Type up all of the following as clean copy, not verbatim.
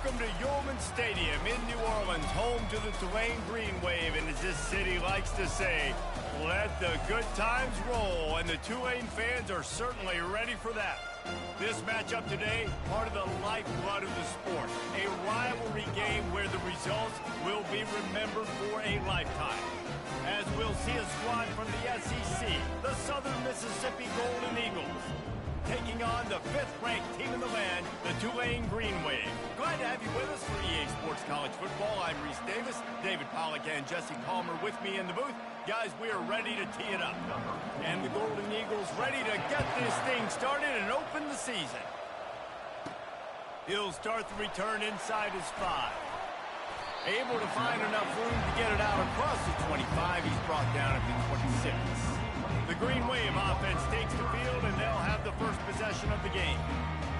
Welcome to Yulman Stadium in New Orleans, home to the Tulane Green Wave, and as this city likes to say, let the good times roll, and the Tulane fans are certainly ready for that. This matchup today, part of the lifeblood of the sport, a rivalry game where the results will be remembered for a lifetime. As we'll see a squad from the SEC, the Southern Mississippi Golden Eagles, taking on the 5th-ranked team in the land, the Tulane Green Wave. Glad to have you with us for EA Sports College Football. I'm Reese Davis, David Pollack and Jesse Palmer with me in the booth. Guys, we are ready to tee it up. And the Golden Eagles ready to get this thing started and open the season. He'll start the return inside his 5. Able to find enough room to get it out across the 25. He's brought down at the 26. The Green Wave offense takes the field, and they'll have the first possession of the game.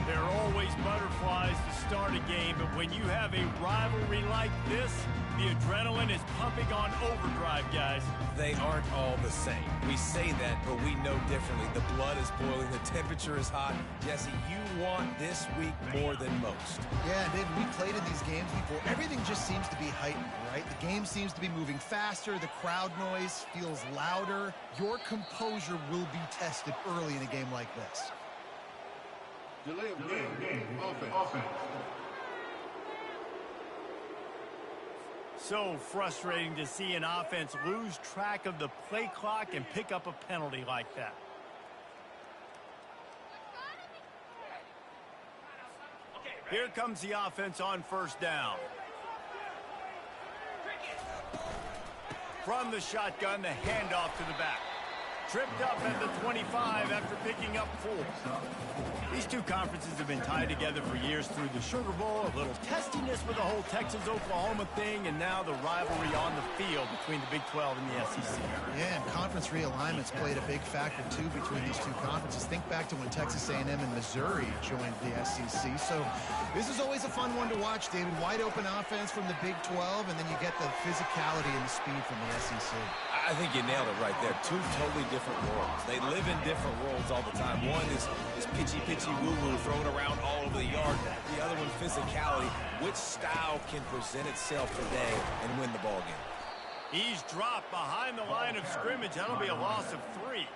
There are always butterflies to start a game, but when you have a rivalry like this, the adrenaline is pumping on overdrive, guys. They aren't all the same. We say that, but we know differently. The blood is boiling. The temperature is hot. Jesse, you want this week more than most. Yeah, David, we played in these games before. Everything just seems to be heightened, right? The game seems to be moving faster. The crowd noise feels louder. Your composure will be tested early in a game like this. Delay of game. Offense. So frustrating to see an offense lose track of the play clock and pick up a penalty like that. Here comes the offense on first down. From the shotgun, the handoff to the back. Tripped up at the 25 after picking up 4. These two conferences have been tied together for years through the Sugar Bowl, a little testiness with the whole Texas-Oklahoma thing, and now the rivalry on the field between the Big 12 and the SEC. Yeah, and conference realignments played a big factor, too, between these two conferences. Think back to when Texas A&M and Missouri joined the SEC. So this is always a fun one to watch, David. Wide-open offense from the Big 12, and then you get the physicality and the speed from the SEC. I think you nailed it right there. Two totally different worlds. They live in different worlds all the time. One is pitchy woo-woo thrown around all over the yard. The other one, physicality. Which style can present itself today and win the ball game? He's dropped behind the line of scrimmage. That'll be a loss of 3.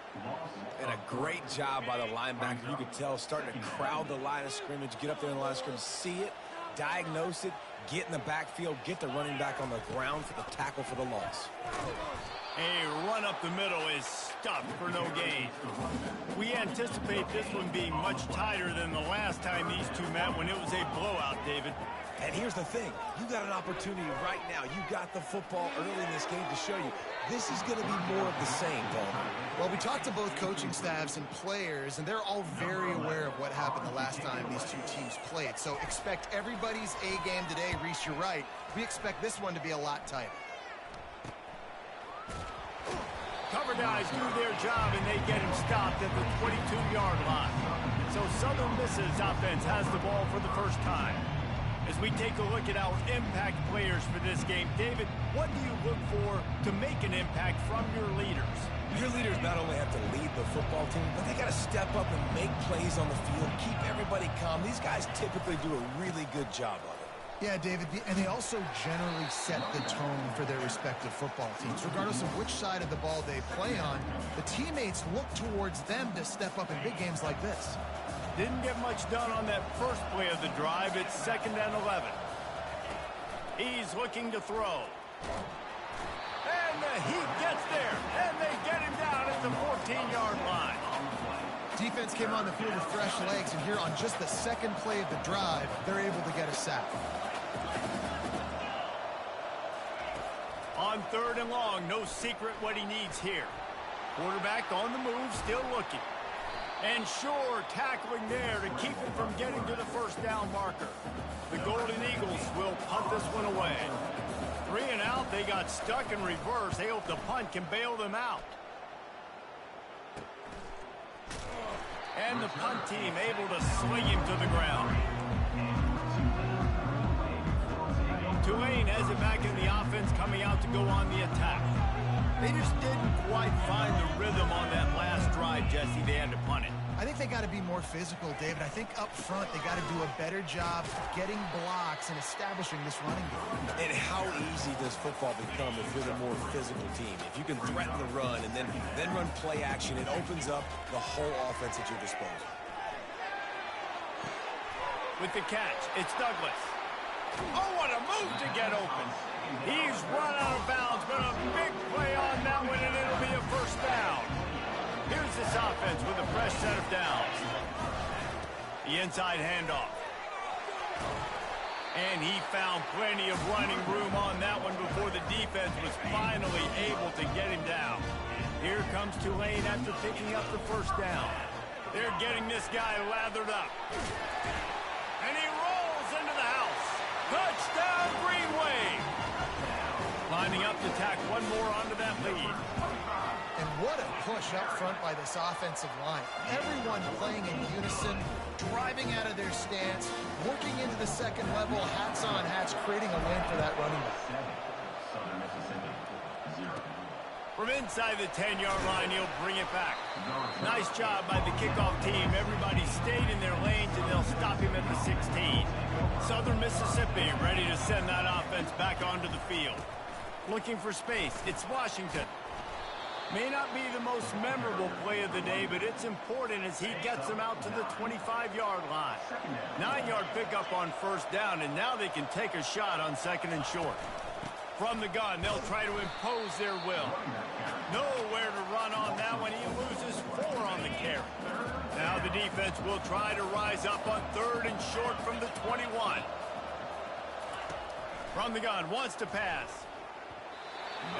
And a great job by the linebacker. You could tell starting to crowd the line of scrimmage, get up there in the line of scrimmage, see it, diagnose it, get in the backfield, get the running back on the ground for the tackle for the loss. A run up the middle is stuffed for no gain. We anticipate this one being much tighter than the last time these two met when it was a blowout, David. And here's the thing. You got an opportunity right now. You got the football early in this game to show you. This is going to be more of the same, Paul. Well, we talked to both coaching staffs and players, and they're all very aware of what happened the last time these two teams played. So expect everybody's A game today. Reese, you're right. We expect this one to be a lot tighter. Cover guys do their job, and they get him stopped at the 22-yard line. So Southern Miss's offense has the ball for the first time. As we take a look at our impact players for this game, David, what do you look for to make an impact from your leaders? Your leaders not only have to lead the football team, but they got to step up and make plays on the field, keep everybody calm. These guys typically do a really good job of it. Yeah, David, and they also generally set the tone for their respective football teams. Regardless of which side of the ball they play on, the teammates look towards them to step up in big games like this. Didn't get much done on that first play of the drive. It's 2nd and 11. He's looking to throw. And he gets there, and they get him down at the 14-yard line. Defense came on the field with fresh legs, and here on just the second play of the drive, they're able to get a sack. On 3rd and long, no secret what he needs here. Quarterback on the move, still looking. And sure, tackling there to keep him from getting to the first down marker. The Golden Eagles will punt this one away. 3 and out, they got stuck in reverse. They hope the punt can bail them out. And the punt team able to swing him to the ground. Tulane has it back in the offense, coming out to go on the attack. They just didn't quite find the rhythm on that last drive, Jesse. They had to punt it. I think they got to be more physical, David. I think up front they got to do a better job getting blocks and establishing this running game. And how easy does football become if you're the more physical team? If you can threaten the run and then run play action, it opens up the whole offense at your disposal. With the catch, it's Douglas. Oh, what a move to get open. He's run out of bounds, but a big play on that one, and it'll be a first down. Here's this offense with a fresh set of downs. The inside handoff. And he found plenty of running room on that one before the defense was finally able to get him down. Here comes Tulane after picking up the first down. They're getting this guy lathered up. And he rolls into the house. Touchdown, Green Wave. Lining up to tack one more onto that lead. And what a push up front by this offensive line. Everyone playing in unison, driving out of their stance, working into the second level, hats on hats, creating a lane for that running back. From inside the 10-yard line, he'll bring it back. Nice job by the kickoff team. Everybody stayed in their lanes, and they'll stop him at the 16. Southern Mississippi ready to send that offense back onto the field. Looking for space. It's Washington. May not be the most memorable play of the day, but it's important as he gets them out to the 25-yard line. 9-yard pickup on first down, and now they can take a shot on second and short. From the gun, they'll try to impose their will. Nowhere to run on that one. He loses 4 on the carry. Now the defense will try to rise up on third and short from the 21. From the gun, wants to pass.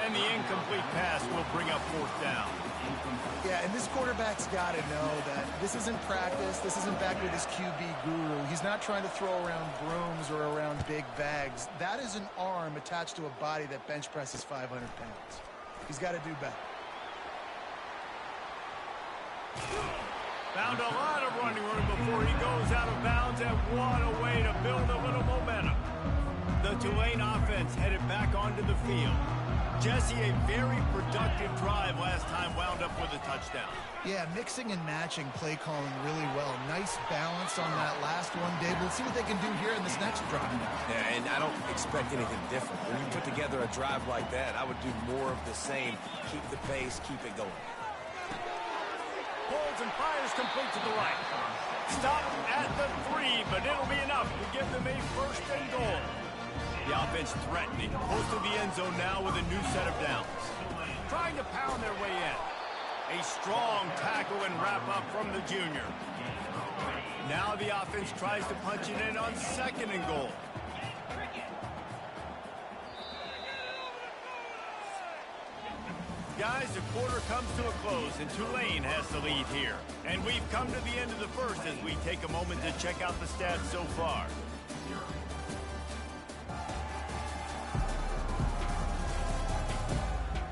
And the incomplete pass will bring up fourth down. Yeah, and this quarterback's got to know that this isn't practice. This isn't back with his QB guru. He's not trying to throw around brooms or around big bags. That is an arm attached to a body that bench presses 500 pounds. He's got to do better. Found a lot of running room before he goes out of bounds, and what a way to build a little momentum. The Tulane offense headed back onto the field. Jesse, a very productive drive last time, wound up with a touchdown. Yeah, mixing and matching play calling really well. Nice balance on that last one, Dave. We'll see what they can do here in this next drive. Yeah, and I don't expect anything different. When you put together a drive like that, I would do more of the same. Keep the pace, keep it going. Pulls and fires complete to the right. Stop at the 3, but it'll be enough to give them a first and goal. The offense threatening, close to the end zone now with a new set of downs. Trying to pound their way in. A strong tackle and wrap up from the junior. Now the offense tries to punch it in on second and goal. Guys, the quarter comes to a close, and Tulane has the lead here. And we've come to the end of the first as we take a moment to check out the stats so far.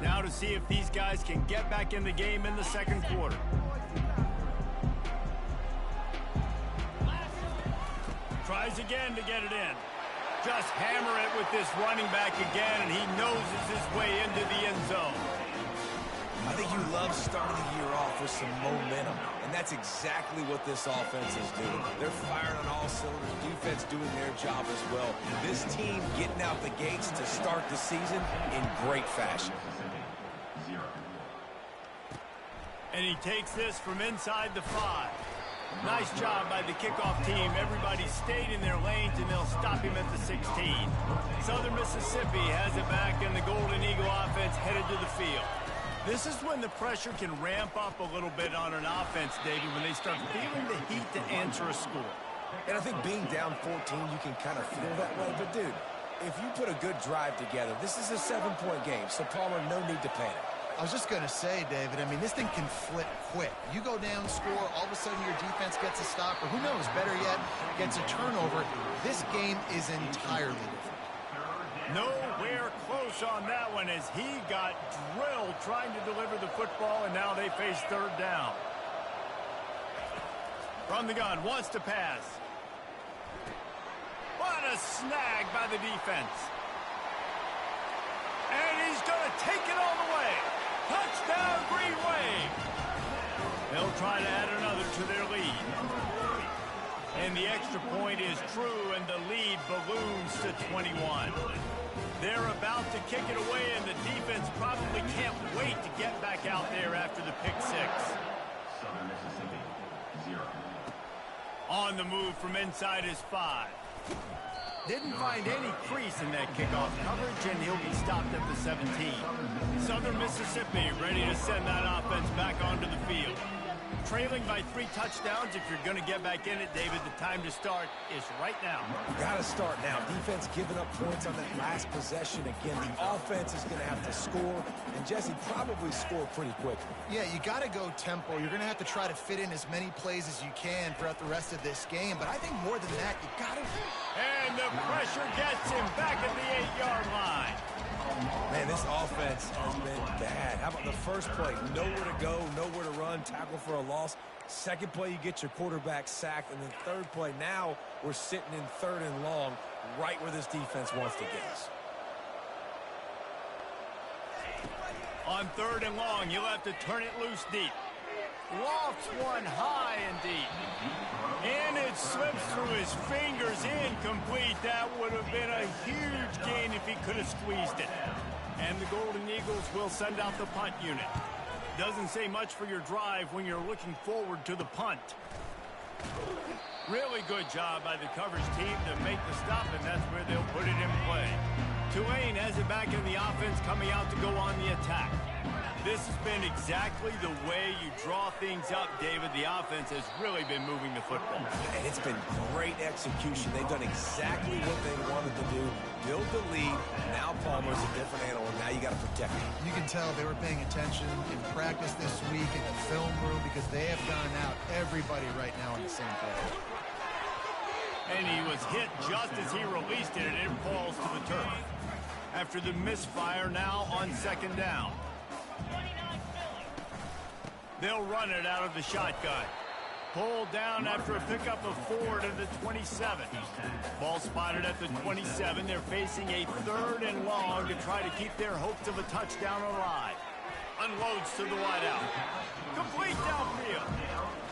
Now to see if these guys can get back in the game in the second quarter. Tries again to get it in. Just hammer it with this running back again, and he noses his way into the end zone. I think you love starting the year off with some momentum, and that's exactly what this offense is doing. They're firing on all cylinders, defense doing their job as well. This team getting out the gates to start the season in great fashion. And he takes this from inside the 5. Nice job by the kickoff team. Everybody stayed in their lanes, and they'll stop him at the 16. Southern Mississippi has it back, and the Golden Eagle offense headed to the field. This is when the pressure can ramp up a little bit on an offense, David, when they start feeling the heat to answer a score. And I think being down 14, you can kind of feel that way. But, dude, if you put a good drive together, this is a 7-point game, so Palmer, no need to panic. I was just going to say, David, I mean, this thing can flip quick. You go down, score, all of a sudden your defense gets a stop, or who knows, better yet, gets a turnover. This game is entirely different. Nowhere close on that one as he got drilled trying to deliver the football, and now they face third down. From the gun, wants to pass. What a snag by the defense. And he's going to take it all the way. Touchdown, Green Wave. They'll try to add another to their lead. the extra point is true, and the lead balloons to 21. They're about to kick it away, and the defense probably can't wait to get back out there after the pick six. Southern Mississippi, 0. On the move from inside his 5. Didn't find any crease in that kickoff coverage, and he'll be stopped at the 17. Southern Mississippi ready to send that offense back onto the field. Trailing by 3 touchdowns. If you're going to get back in it, David, the time to start is right now. Got to start now. Defense giving up points on that last possession. Again, the offense is going to have to score, and Jesse probably score pretty quickly. Yeah, you got to go tempo. You're going to have to try to fit in as many plays as you can throughout the rest of this game. But I think more than that, you got to... And the pressure gets him back at the 8-yard line. Man, this offense has been bad. How about the first play? Nowhere to go, nowhere to run, tackle for a loss. Second play, you get your quarterback sacked. And then third play, now we're sitting in 3rd and long, right where this defense wants to get us. On 3rd and long, you'll have to turn it loose deep. Lofts one high and deep. And it slips through his fingers, incomplete. That would have been a huge gain if he could have squeezed it. And the Golden Eagles will send out the punt unit. Doesn't say much for your drive when you're looking forward to the punt. Really good job by the coverage team to make the stop, and that's where they'll put it in play. Tulane has it back in the offense, coming out to go on the attack. This has been exactly the way you draw things up, David. The offense has really been moving the football. And it's been great execution. They've done exactly what they wanted to do. Build the lead. Now Palmer's a different animal. Now you got to protect him. You can tell they were paying attention in practice this week in the film room because they have gone out everybody right now on the same page. And he was hit just as he released it, and it falls to the turf. After the misfire, now on 2nd down. They'll run it out of the shotgun. Pulled down after a pickup of 4 to the 27. Ball spotted at the 27. They're facing a 3rd and long to try to keep their hopes of a touchdown alive. Unloads to the wideout. Complete downfield.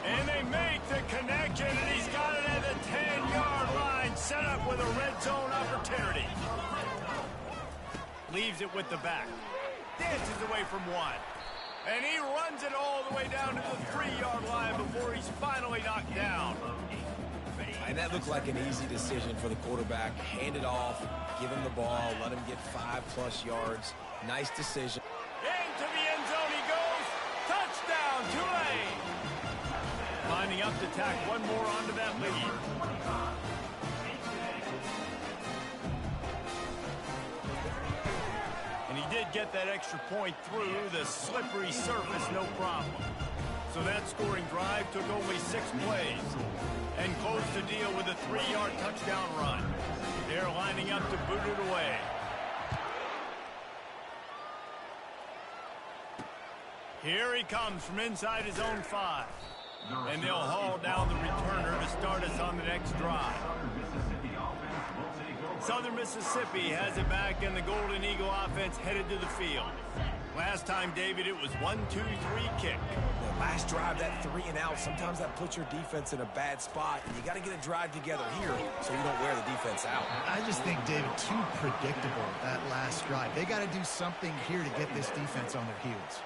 And they make the connection, and he's got it at the 10-yard line, set up with a red zone opportunity. Leaves it with the back. Dances away from 1. And he runs it all the way down to the 3-yard line before he's finally knocked down. And that looked like an easy decision for the quarterback. Hand it off, give him the ball, let him get 5+ yards. Nice decision. Into the end zone he goes. Touchdown, Tulane. Lining up to tack one more onto that lead. And he did get that extra point through the slippery surface, no problem. So that scoring drive took only 6 plays and closed the deal with a 3-yard touchdown run. They're lining up to boot it away. Here he comes from inside his own 5. And they'll haul down the returner to start us on the next drive. Southern Mississippi has it back, and the Golden Eagle offense headed to the field. Last time, David, it was 1-2-3 kick. The last drive, that 3 and out, sometimes that puts your defense in a bad spot, and you got to get a drive together here so you don't wear the defense out. I just think, David, too predictable, that last drive. They got to do something here to get this defense on their heels.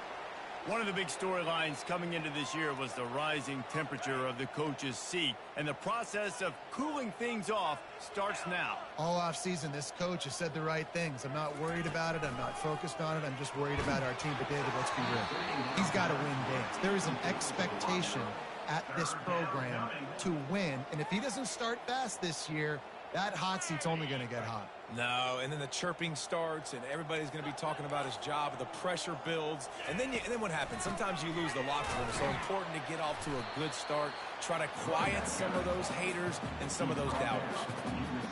One of the big storylines coming into this year was the rising temperature of the coach's seat, and the process of cooling things off starts now. All offseason, this coach has said the right things. I'm not worried about it. I'm not focused on it. I'm just worried about our team. But, David, let's be real. He's got to win games. There is an expectation at this program to win, and if he doesn't start fast this year, that hot seat's only going to get hot. No, and then the chirping starts, and everybody's going to be talking about his job. The pressure builds, and then what happens? Sometimes you lose the locker room. It's so important to get off to a good start. Try to quiet some of those haters and some of those doubters.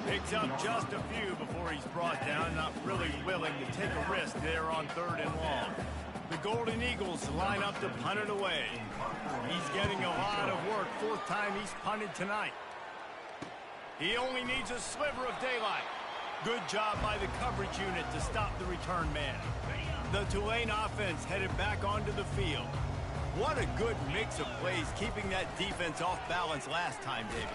Picks up just a few before he's brought down, not really willing to take a risk there on 3rd and long. The Golden Eagles line up to punt it away. He's getting a lot of work. 4th time he's punted tonight. He only needs a sliver of daylight. Good job by the coverage unit to stop the return man. The Tulane offense headed back onto the field. What a good mix of plays, keeping that defense off balance last time, David.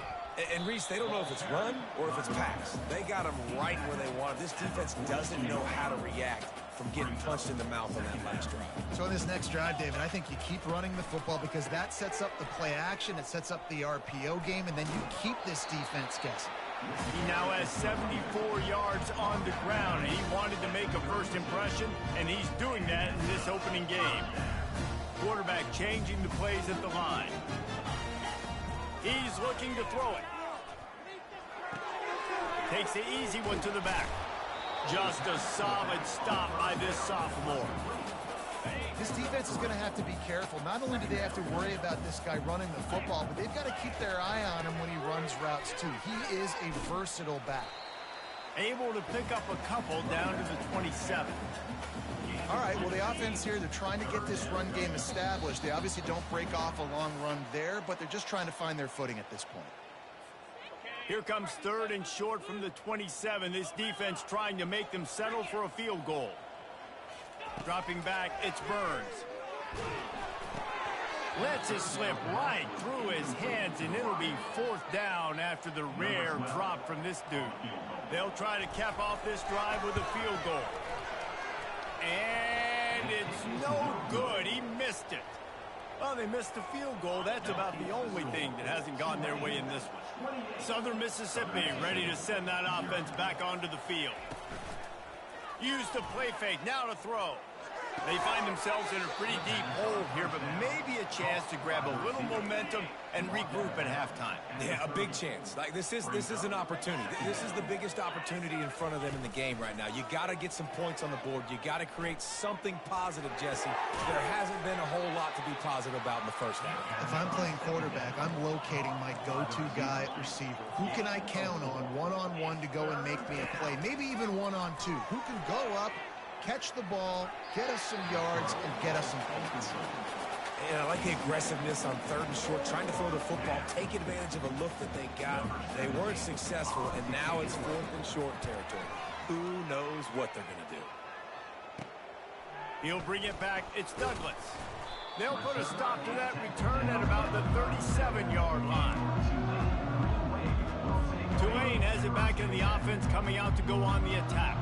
And Reese, they don't know if it's run or if it's pass. They got them right where they want it. This defense doesn't know how to react from getting punched in the mouth on that last drive. So in this next drive, David, I think you keep running the football because that sets up the play action, it sets up the RPO game, and then you keep this defense guessing. He now has 74 yards on the ground, and he wanted to make a first impression, and he's doing that in this opening game. Quarterback changing the plays at the line. He's looking to throw it. Takes the easy one to the back. Just a solid stop by this sophomore. This defense is going to have to be careful. Not only do they have to worry about this guy running the football, but they've got to keep their eye on him when he runs routes too. He is a versatile back. Able to pick up a couple down to the 27. All right, well, the offense here, they're trying to get this run game established. They obviously don't break off a long run there, but they're just trying to find their footing at this point. Here comes 3rd and short from the 27. This defense trying to make them settle for a field goal. Dropping back, it's Burns. Lets it slip right through his hands, and it'll be 4th down after the rare drop from this dude. They'll try to cap off this drive with a field goal. And it's no good. He missed it. Well, they missed the field goal. That's about the only thing that hasn't gone their way in this one. Southern Mississippi ready to send that offense back onto the field. Use the play fake. Now to throw. They find themselves in a pretty deep hole here, but maybe a chance to grab a little momentum and regroup at halftime. Yeah, a big chance. Like this is an opportunity. This is the biggest opportunity in front of them in the game right now. You got to get some points on the board. You got to create something positive, Jesse. There hasn't been a whole lot to be positive about in the first half. If I'm playing quarterback, I'm locating my go-to guy at receiver. Who can I count on one-on-one to go and make me a play? Maybe even one-on-two. Who can go up, catch the ball, get us some yards, and get us some points. And I like the aggressiveness on 3rd and short, trying to throw the football, take advantage of a look that they got. They weren't successful, and now it's 4th and short territory. Who knows what they're going to do? He'll bring it back. It's Douglas. They'll put a stop to that return at about the 37-yard line. Tulane has it back in the offense, coming out to go on the attack.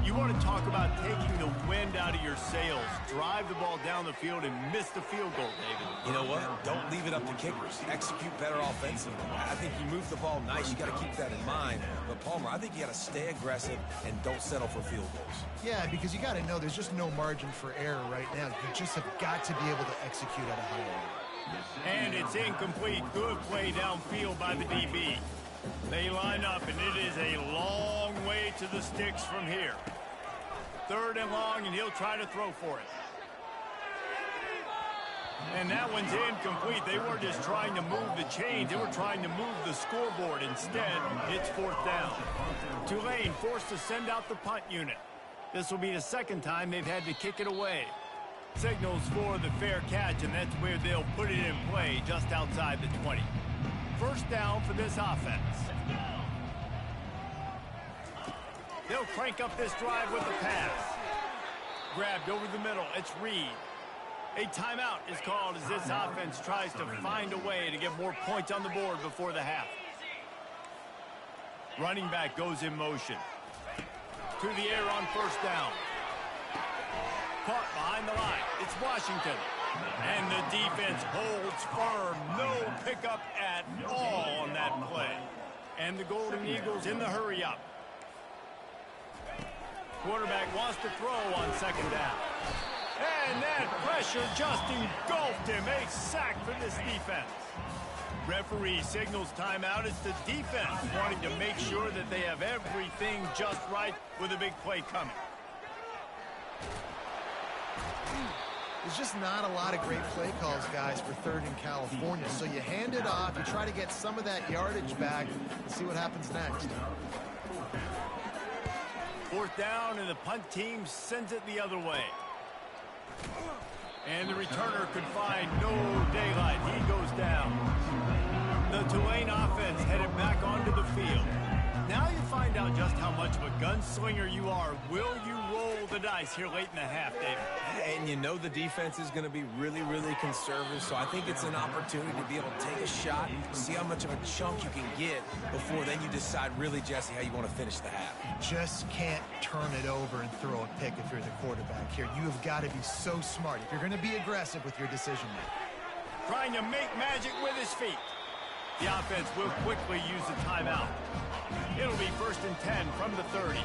You want to talk about taking the wind out of your sails. Drive the ball down the field and miss the field goal, David. You know what? Don't leave it up to kickers. Execute better offensively. I think you move the ball nice. You got to keep that in mind. But, Palmer, I think you got to stay aggressive and don't settle for field goals. Yeah, because you got to know there's just no margin for error right now. You just have got to be able to execute at a high level. And it's incomplete. Good play downfield by the DB. They line up, and it is a long way to the sticks from here. 3rd and long, and he'll try to throw for it. And that one's incomplete. They weren't just trying to move the chains. They were trying to move the scoreboard. Instead, it's 4th down. Tulane forced to send out the punt unit. This will be the 2nd time they've had to kick it away. Signals for the fair catch, and that's where they'll put it in play just outside the 20. 1st down for this offense. They'll crank up this drive with the pass. Grabbed over the middle. It's Reed. A timeout is called as this offense tries to find a way to get more points on the board before the half. Running back goes in motion. To the air on 1st down. Caught behind the line. It's Washington. And the defense holds firm. No pickup at all on that play. And the Golden Eagles in the hurry up. Quarterback wants to throw on 2nd down. And that pressure just engulfed him. A sack for this defense. Referee signals timeout. It's the defense wanting to make sure that they have everything just right with a big play coming. There's just not a lot of great play calls, guys, for 3rd in California. So you hand it off, you try to get some of that yardage back, and see what happens next. 4th down, and the punt team sends it the other way. And the returner could find no daylight. He goes down. The Tulane offense headed back onto the field. Now you find out just how much of a gunslinger you are. Will you roll the dice here late in the half, David? And you know the defense is going to be really, really conservative, so I think it's an opportunity to be able to take a shot, see how much of a chunk you can get before then you decide really, Jesse, how you want to finish the half. Just can't turn it over and throw a pick if you're the quarterback here. You have got to be so smart if you're going to be aggressive with your decision making. Trying to make magic with his feet. The offense will quickly use the timeout. It'll be 1st and 10 from the 30.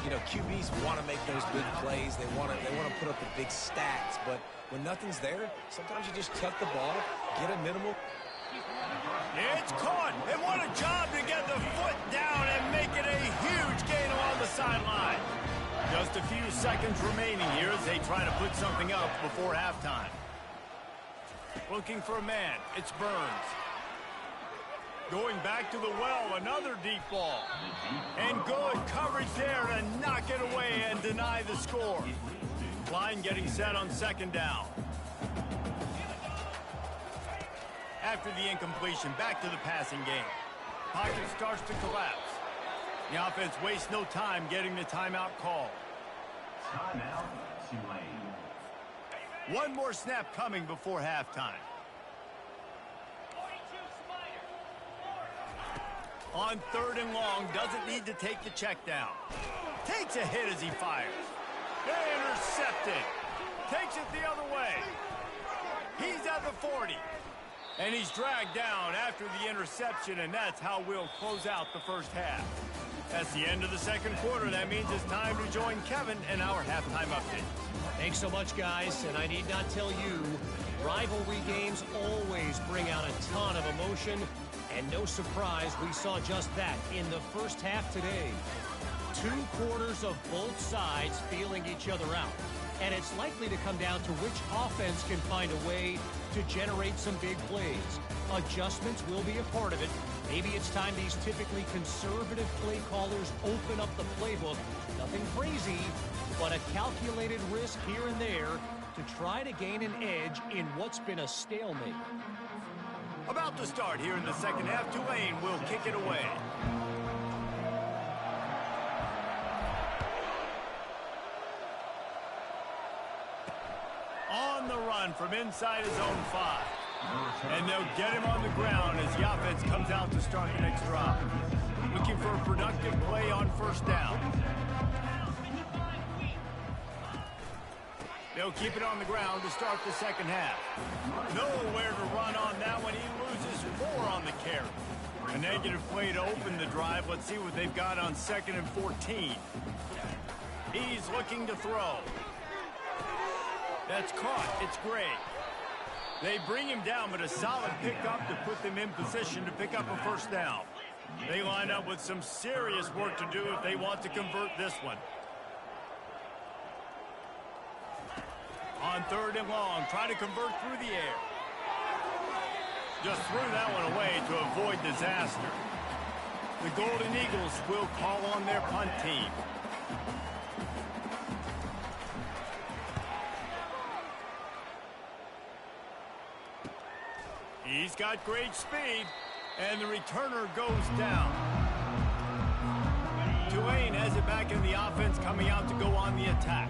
You know, QBs want to make those big plays. They want to put up the big stats, but when nothing's there, sometimes you just tuck the ball, get a minimal. It's caught, and what a job to get the foot down and make it a huge gain along the sideline. Just a few seconds remaining here as they try to put something up before halftime. Looking for a man, it's Burns. Going back to the well, another deep ball. And good coverage there to knock it away and deny the score. Line getting set on 2nd down. After the incompletion, back to the passing game. Pocket starts to collapse. The offense wastes no time getting the timeout call. Timeout, Tulane. One more snap coming before halftime. On 3rd and long, doesn't need to take the check down. Takes a hit as he fires. Intercepted. Takes it the other way. He's at the 40. And he's dragged down after the interception, and that's how we'll close out the first half. That's the end of the 2nd quarter. That means it's time to join Kevin in our halftime update. Thanks so much, guys, and I need not tell you, rivalry games always bring out a ton of emotion, and no surprise, we saw just that in the first half today. 2 quarters of both sides feeling each other out, and it's likely to come down to which offense can find a way to generate some big plays. Adjustments will be a part of it. Maybe it's time these typically conservative play callers open up the playbook. Nothing crazy, but a calculated risk here and there to try to gain an edge in what's been a stalemate. About to start here in the 2nd half, Tulane will kick it away. On the run from inside his own 5. And they'll get him on the ground as the offense comes out to start the next drive. Looking for a productive play on 1st down. They'll keep it on the ground to start the 2nd half. Nowhere to run on that one. He loses 4 on the carry. A negative play to open the drive. Let's see what they've got on 2nd and 14. He's looking to throw. That's caught. It's Gray. They bring him down, but a solid pickup to put them in position to pick up a 1st down. They line up with some serious work to do if they want to convert this one. On 3rd and long, try to convert through the air. Just threw that one away to avoid disaster. The Golden Eagles will call on their punt team. He's got great speed, and the returner goes down. Tulane has it back in the offense, coming out to go on the attack.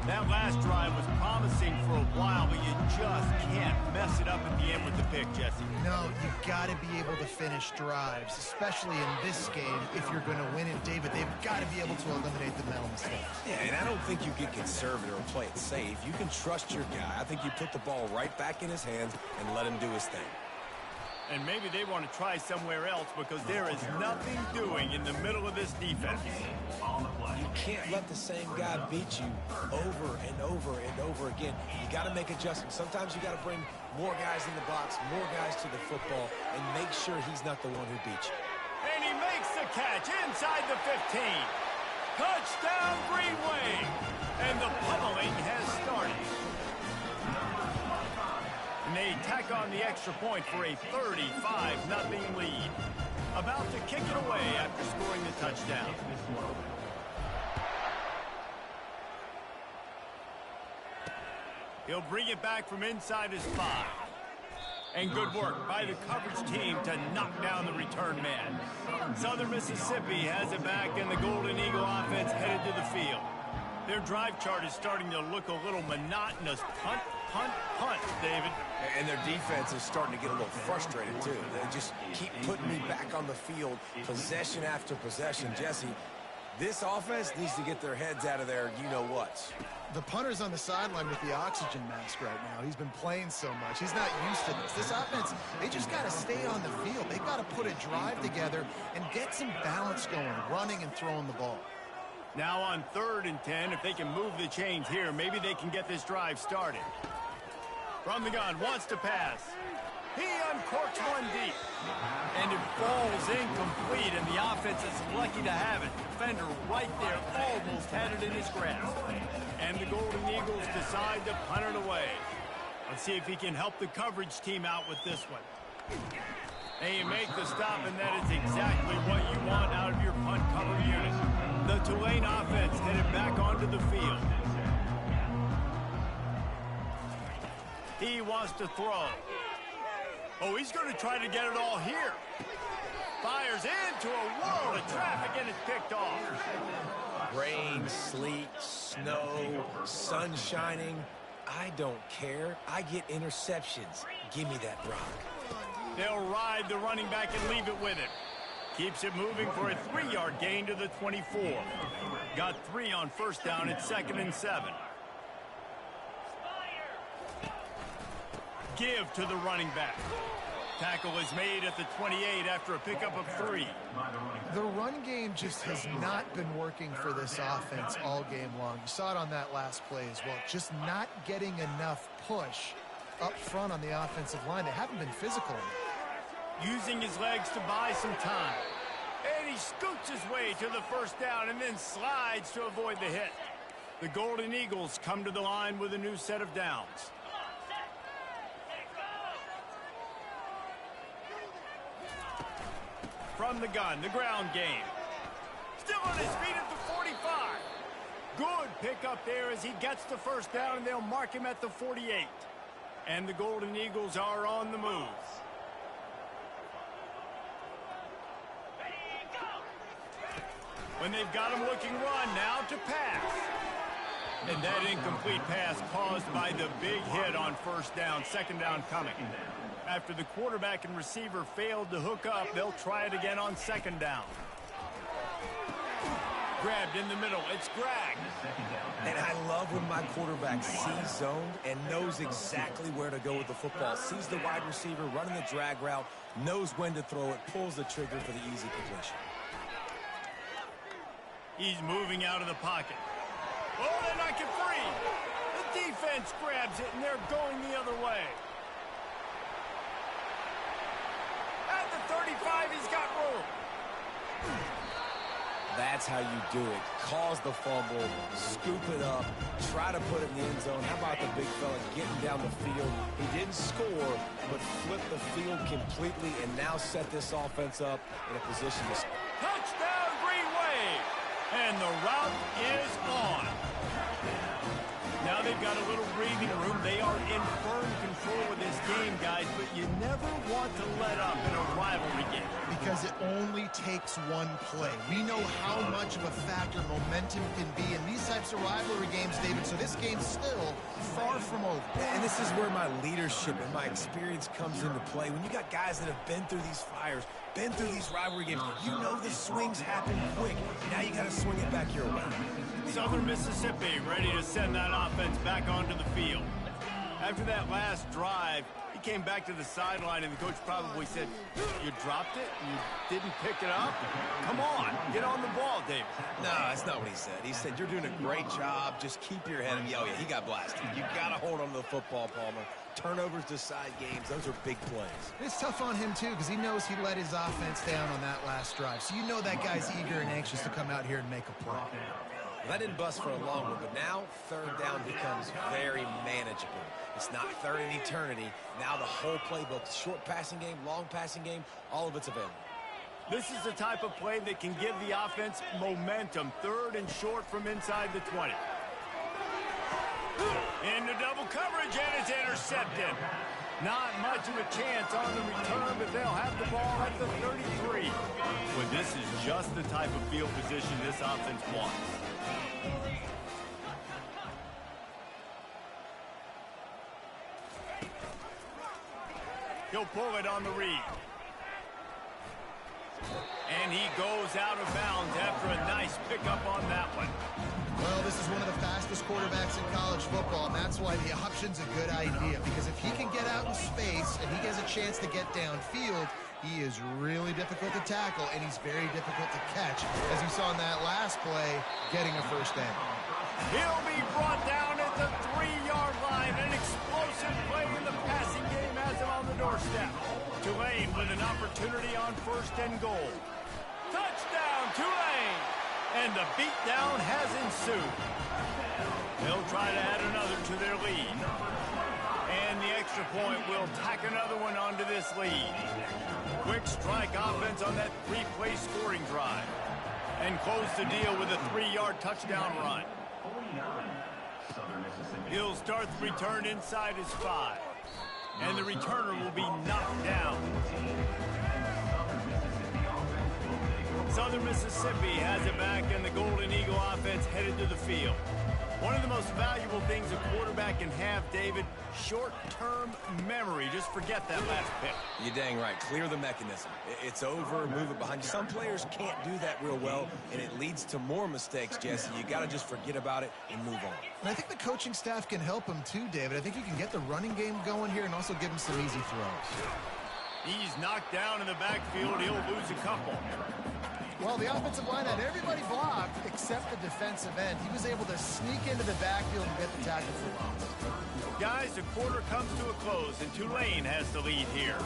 That last drive was promising for a while, but you just can't mess it up at the end with the pick, Jesse. No, you've got to be able to finish drives, especially in this game. If you're going to win it, David, they've got to be able to eliminate the mental mistakes. Yeah, and I don't think you get conservative or play it safe. You can trust your guy. I think you put the ball right back in his hands and let him do his thing. And maybe they want to try somewhere else because there is nothing doing in the middle of this defense. You can't let the same guy beat you over and over and over again. You got to make adjustments. Sometimes you got to bring more guys in the box, more guys to the football, and make sure he's not the one who beats you. And he makes the catch inside the 15. Touchdown, Green Wave. And the pummeling has started. And they tack on the extra point for a 35-0 lead. About to kick it away after scoring the touchdown. He'll bring it back from inside his 5. And good work by the coverage team to knock down the return man. Southern Mississippi has it back, and the Golden Eagle offense headed to the field. Their drive chart is starting to look a little monotonous. Punt, punt, punt, David. And their defense is starting to get a little frustrated, too. They just keep putting me back on the field, possession after possession. Jesse, this offense needs to get their heads out of their you-know-whats. The punter's on the sideline with the oxygen mask right now. He's been playing so much. He's not used to this. This offense, they just got to stay on the field. They've got to put a drive together and get some balance going, running and throwing the ball. Now on 3rd and 10, if they can move the chains here, maybe they can get this drive started. From the gun, wants to pass. He uncorks one deep. And it falls incomplete, and the offense is lucky to have it. Defender right there almost had it in his grasp. And the Golden Eagles decide to punt it away. Let's see if he can help the coverage team out with this one. And you make the stop, and that is exactly what you want out of your punt cover unit. The Tulane offense headed back onto the field. He wants to throw. Oh, he's going to try to get it all here. Fires into a world of traffic, and it's picked off. Rain, sleet, snow, sun shining. I don't care. I get interceptions. Give me that rock. They'll ride the running back and leave it with him. Keeps it moving for a 3-yard gain to the 24. Got 3 on 1st down at 2nd and 7. Give to the running back. Tackle is made at the 28 after a pickup of 3. The run game just has not been working for this offense all game long. You saw it on that last play as well. Just not getting enough push up front on the offensive line. They haven't been physical enough. Using his legs to buy some time. And he scoots his way to the 1st down and then slides to avoid the hit. The Golden Eagles come to the line with a new set of downs. From the gun, the ground game. Still on his feet at the 45. Good pickup there as he gets the 1st down, and they'll mark him at the 48. And the Golden Eagles are on the move. When they've got him looking run, now to pass. And that incomplete pass caused by the big hit on 1st down, 2nd down coming. After the quarterback and receiver failed to hook up, they'll try it again on 2nd down. Grabbed in the middle. It's Greg. And I love when my quarterback sees zoned and knows exactly where to go with the football. Sees the wide receiver running the drag route, knows when to throw it, pulls the trigger for the easy completion. He's moving out of the pocket. Oh, they're not get free. The defense grabs it, and they're going the other way. At the 35, he's got room. That's how you do it. Cause the fumble, scoop it up, try to put it in the end zone. How about the big fella getting down the field? He didn't score, but flipped the field completely and now set this offense up in a position to... Touchdown, Green Wave! And the route is on. Now they've got a little breathing room. They are in firm control of this game, guys, but you never want to let up in a rivalry game. Because it only takes one play. We know how much of a factor momentum can be in these types of rivalry games, David, so this game's still far from over. And this is where my leadership and my experience comes into play. When you got guys that have been through these fires, been through these rivalry games, you know the swings happen quick. Now you got to swing it back your way. Southern Mississippi ready to send that offense back onto the field. After that last drive, he came back to the sideline, and the coach probably said, you dropped it? You didn't pick it up? Come on, get on the ball, David. No, that's not what he said. He said, you're doing a great job. Just keep your head. Oh, yeah, he got blasted. You got to hold on to the football, Palmer. Turnovers decide games. Those are big plays. It's tough on him, too, because he knows he let his offense down on that last drive. So you know that guy's eager and anxious to come out here and make a play. That didn't bust for a long one, but now 3rd down becomes very manageable. It's not 3rd and eternity. Now the whole playbook, short passing game, long passing game, all of it's available. This is the type of play that can give the offense momentum. 3rd and short from inside the 20. Into double coverage, and it's intercepted. Not much of a chance on the return, but they'll have the ball at the 33. Well, this is just the type of field position this offense wants. He'll pull it on the read. And he goes out of bounds after a nice pickup on that one. Well, this is one of the fastest quarterbacks in college football, and that's why the option's a good idea, because if he can get out in space and he gets a chance to get downfield, he is really difficult to tackle, and he's very difficult to catch, as you saw in that last play, getting a first down. He'll be brought down at the 3-yard line. An explosive play in the passing game has him on the doorstep. Tulane with an opportunity on 1st and goal. Touchdown, Tulane! And the beatdown has ensued. They'll try to add another to their lead. And the extra point will tack another one onto this lead. Quick strike offense on that 3-play scoring drive. And close the deal with a 3-yard touchdown run. He'll start the return inside his 5. And the returner will be knocked down. Southern Mississippi has it back, and the Golden Eagle offense headed to the field. One of the most valuable things a quarterback can have, David, short-term memory. Just forget that last pick. You're dang right. Clear the mechanism. It's over, move it behind you. Some players can't do that real well, and it leads to more mistakes, Jesse. You got to just forget about it and move on. And I think the coaching staff can help him too, David. I think you can get the running game going here and also give him some easy throws. He's knocked down in the backfield. He'll lose a couple. Well, the offensive line had everybody blocked except the defensive end. He was able to sneak into the backfield and get the tackle for loss. Guys, the quarter comes to a close, and Tulane has the lead here.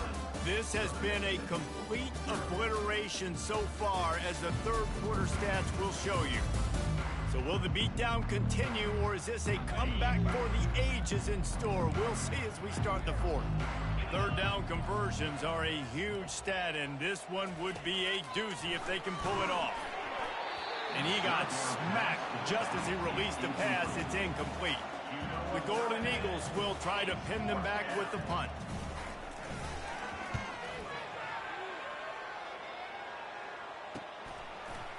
This has been a complete obliteration so far, as the third quarter stats will show you. So will the beatdown continue, or is this a comeback for the ages in store? We'll see as we start the fourth. Third down conversions are a huge stat, and this one would be a doozy if they can pull it off. And he got smacked just as he released the pass. It's incomplete. The Golden Eagles will try to pin them back with the punt.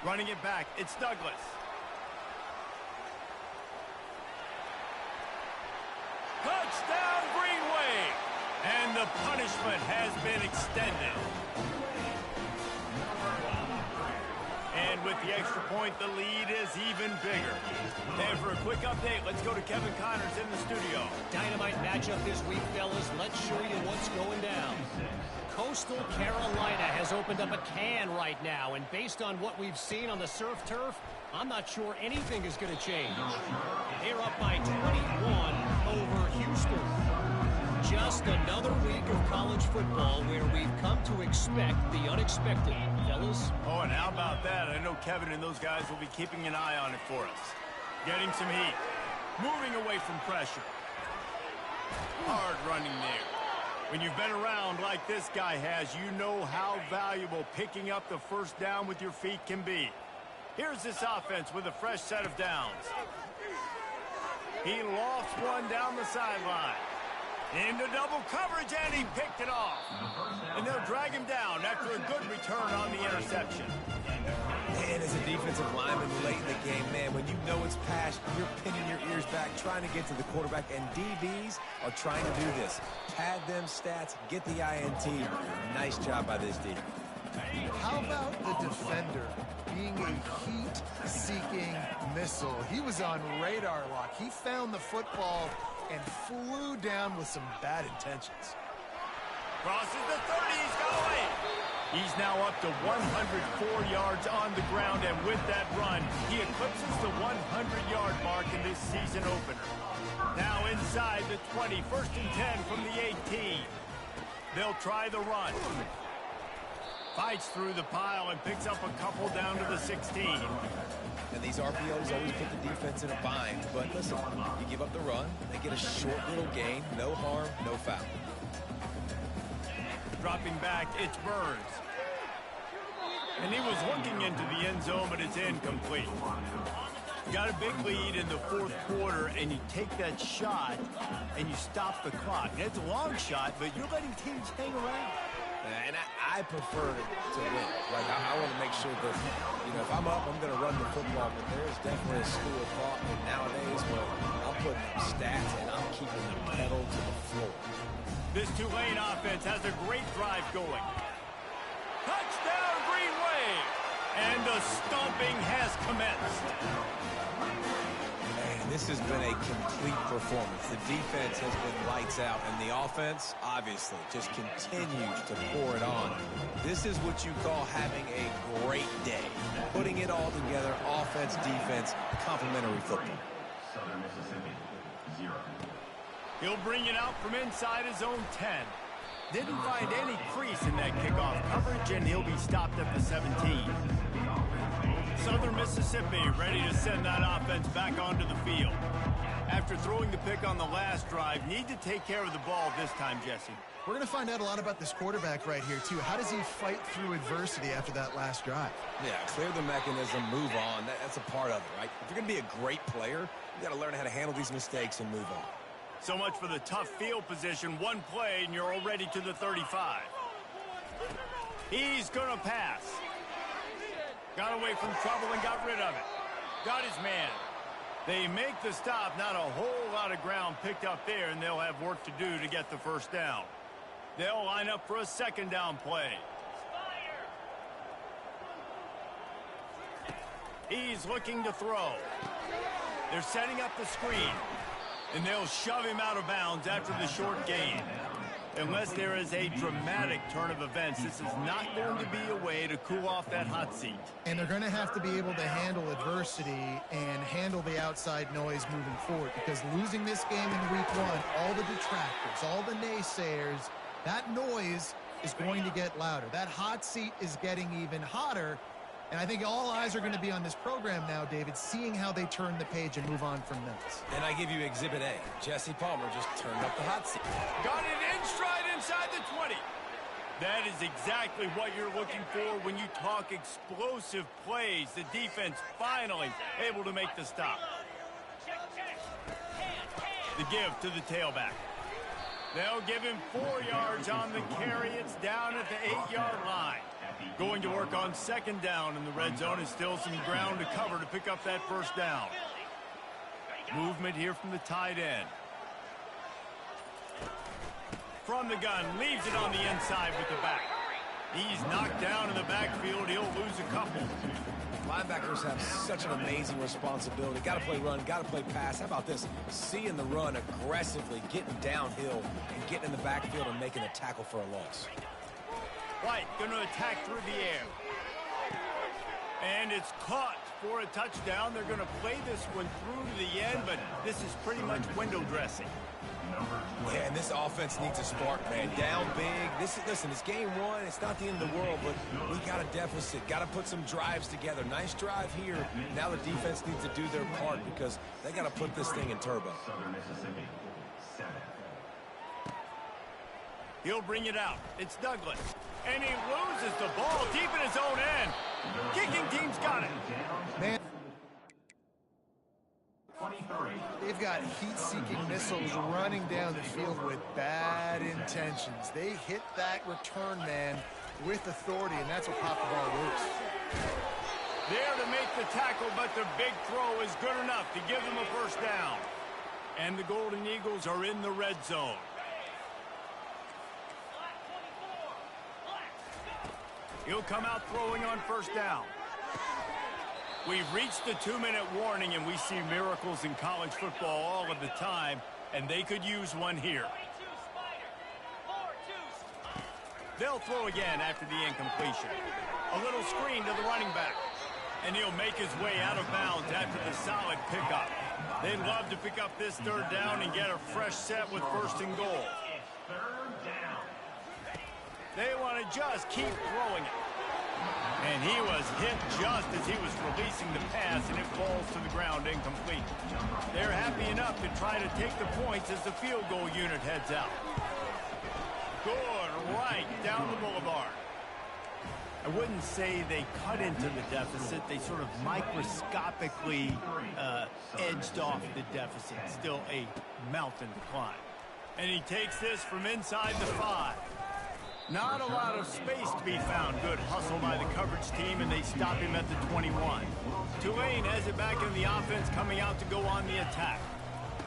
Running it back, it's Douglas. Touchdown, Greenway! And the punishment has been extended. And with the extra point, the lead is even bigger. And for a quick update, let's go to Kevin Connors in the studio. Dynamite matchup this week, fellas. Let's show you what's going down. Coastal Carolina has opened up a can right now, and based on what we've seen on the surf turf, I'm not sure anything is going to change. They're up by 21 over Houston. Just another week of college football where we've come to expect the unexpected, fellas. Oh, and how about that? I know Kevin and those guys will be keeping an eye on it for us. Getting some heat. Moving away from pressure. Hard running there. When you've been around like this guy has, you know how valuable picking up the first down with your feet can be. Here's this offense with a fresh set of downs. He lofts one down the sideline. Into double coverage, and he picked it off. And they'll drag him down after a good return on the interception. And as a defensive lineman late in the game, man, when you know it's passed, you're pinning your ears back, trying to get to the quarterback, and DBs are trying to do this. Pad them stats, get the INT. Nice job by this D. How about the defender being a heat-seeking missile? He was on radar lock. He found the football and flew down with some bad intentions. Crosses the 30, he's got away. He's now up to 104 yards on the ground, and with that run, he eclipses the 100-yard mark in this season opener. Now inside the 20, 1st and 10 from the 18. They'll try the run. Fights through the pile and picks up a couple down to the 16. And these RPOs always put the defense in a bind. But listen, you give up the run, they get a short little gain, no harm, no foul. Dropping back, it's Burns. And he was looking into the end zone, but it's incomplete. You got a big lead in the fourth quarter, and you take that shot, and you stop the clock. And it's a long shot, but you're letting teams hang around. And I prefer to win. Like, I want to make sure that, you know, if I'm up, I'm going to run the football. But there's definitely a school of thought nowadays where I'm putting up stats and I'm keeping the pedal to the floor. This Tulane offense has a great drive going. Touchdown, Green Wave! And the stomping has commenced. Man, this has been a complete performance. The defense has been lights out, and the offense, obviously, just continues to pour it on. This is what you call having a great day. Putting it all together, offense, defense, complementary football. Southern Mississippi, 0. He'll bring it out from inside his own 10. Didn't find any crease in that kickoff coverage, and he'll be stopped at the 17. Southern Mississippi ready to send that offense back onto the field. After throwing the pick on the last drive, need to take care of the ball this time, Jesse. We're going to find out a lot about this quarterback right here, too. How does he fight through adversity after that last drive? Yeah, clear the mechanism, move on. That's a part of it, right? If you're going to be a great player, you got to learn how to handle these mistakes and move on. So much for the tough field position. One play, and you're already to the 35. He's going to pass. Got away from trouble and got rid of it. Got his man. They make the stop. Not a whole lot of ground picked up there, and they'll have work to do to get the first down. They'll line up for a second down play. He's looking to throw. They're setting up the screen, and they'll shove him out of bounds after the short gain. Unless there is a dramatic turn of events, this is not going to be a way to cool off that hot seat. And they're going to have to be able to handle adversity and handle the outside noise moving forward, because losing this game in week one, all the detractors, all the naysayers, that noise is going to get louder. That hot seat is getting even hotter. And I think all eyes are going to be on this program now, David, seeing how they turn the page and move on from this. And I give you Exhibit A. Jesse Palmer just turned up the hot seat. Got it in stride inside the 20. That is exactly what you're looking for when you talk explosive plays. The defense finally able to make the stop. The give to the tailback. They'll give him 4 yards on the carry. It's down at the 8-yard line. Going to work on second down in the red zone. Is still some ground to cover to pick up that first down. Movement here from the tight end. From the gun, leaves it on the inside with the back. He's knocked down in the backfield. He'll lose a couple. Linebackers have such an amazing responsibility. Got to play run, got to play pass. How about this? Seeing the run aggressively, getting downhill, and getting in the backfield and making a tackle for a loss. White going to attack through the air. And it's caught for a touchdown. They're going to play this one through to the end, but this is pretty much window dressing. Yeah, and this offense needs a spark, man. Down big. Listen, it's game one. It's not the end of the world, but we got a deficit. Got to put some drives together. Nice drive here. Now the defense needs to do their part because they got to put this thing in turbo. Southern Mississippi, 7. He'll bring it out. It's Douglas. And he loses the ball deep in his own end. Kicking team's got it. Man, 23. they've got heat-seeking missiles running down the field with bad intentions. They hit that return man with authority, and that's what popped the ball loose. There to make the tackle, but the big throw is good enough to give them a first down. And the Golden Eagles are in the red zone. He'll come out throwing on first down. We've reached the 2-minute warning, and we see miracles in college football all of the time, and they could use one here. They'll throw again after the incompletion. A little screen to the running back, and he'll make his way out of bounds after the solid pickup. They'd love to pick up this third down and get a fresh set with first and goal. They want to just keep throwing it. And he was hit just as he was releasing the pass, and it falls to the ground incomplete. They're happy enough to try to take the points as the field goal unit heads out. Good right down the boulevard. I wouldn't say they cut into the deficit. They sort of microscopically edged off the deficit. Still a mountain to climb. And he takes this from inside the 5. Not a lot of space to be found. Good hustle by the coverage team, and they stop him at the 21. Tulane has it back in the offense, coming out to go on the attack.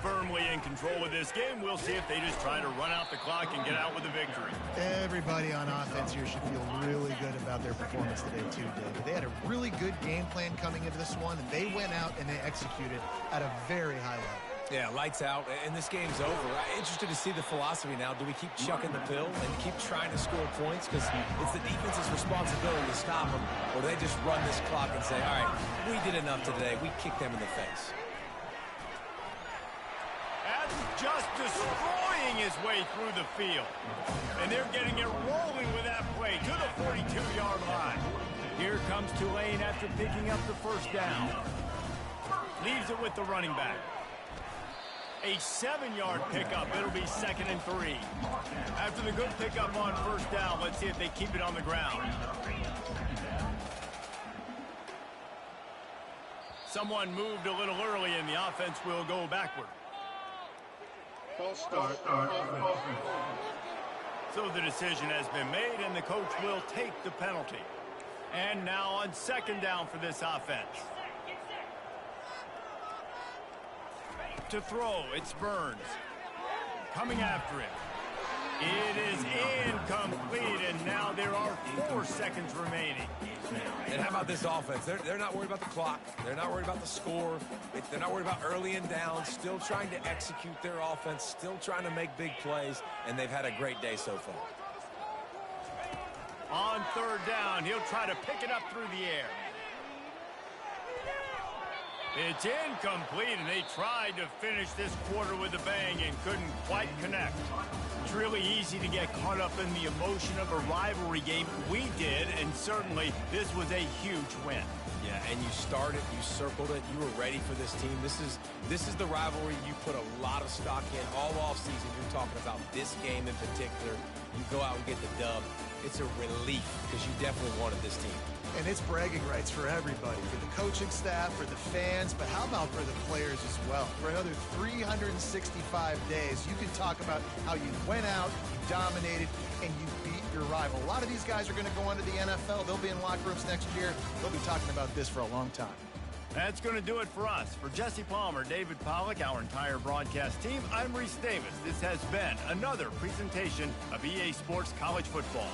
Firmly in control of this game. We'll see if they just try to run out the clock and get out with a victory. Everybody on offense here should feel really good about their performance today too, David. They had a really good game plan coming into this one, and they went out and they executed at a very high level. Yeah, lights out, and this game's over. Interested to see the philosophy now. Do we keep chucking the pill and keep trying to score points? Because it's the defense's responsibility to stop them. Or do they just run this clock and say, all right, we did enough today. We kicked them in the face. That's just destroying his way through the field. And they're getting it rolling with that play to the 42-yard line. Here comes Tulane after picking up the first down. Leaves it with the running back. A 7-yard pickup. It'll be 2nd and 3. After the good pickup on first down, let's see if they keep it on the ground. Someone moved a little early, and the offense will go backward. False start. Offense. So the decision has been made, and the coach will take the penalty. And now on 2nd down for this offense. To throw, it's Burns. Coming after him. It is incomplete, and now there are 4 seconds remaining. And how about this offense? They're not worried about the clock. They're not worried about the score. They're not worried about early and down. Still trying to execute their offense. Still trying to make big plays, and they've had a great day so far. On 3rd down, he'll try to pick it up through the air. It's incomplete, and they tried to finish this quarter with a bang and couldn't quite connect. It's really easy to get caught up in the emotion of a rivalry game. We did, and certainly this was a huge win. Yeah, and you started, you circled it, you were ready for this team. This is the rivalry you put a lot of stock in all offseason. You're talking about this game in particular. You go out and get the dub. It's a relief because you definitely wanted this team. And it's bragging rights for everybody, for the coaching staff, for the fans, but how about for the players as well? For another 365 days, you can talk about how you went out, you dominated, and you beat your rival. A lot of these guys are going to go on to the NFL. They'll be in locker rooms next year. They'll be talking about this for a long time. That's going to do it for us. For Jesse Palmer, David Pollack, our entire broadcast team, I'm Reese Davis. This has been another presentation of EA Sports College Football.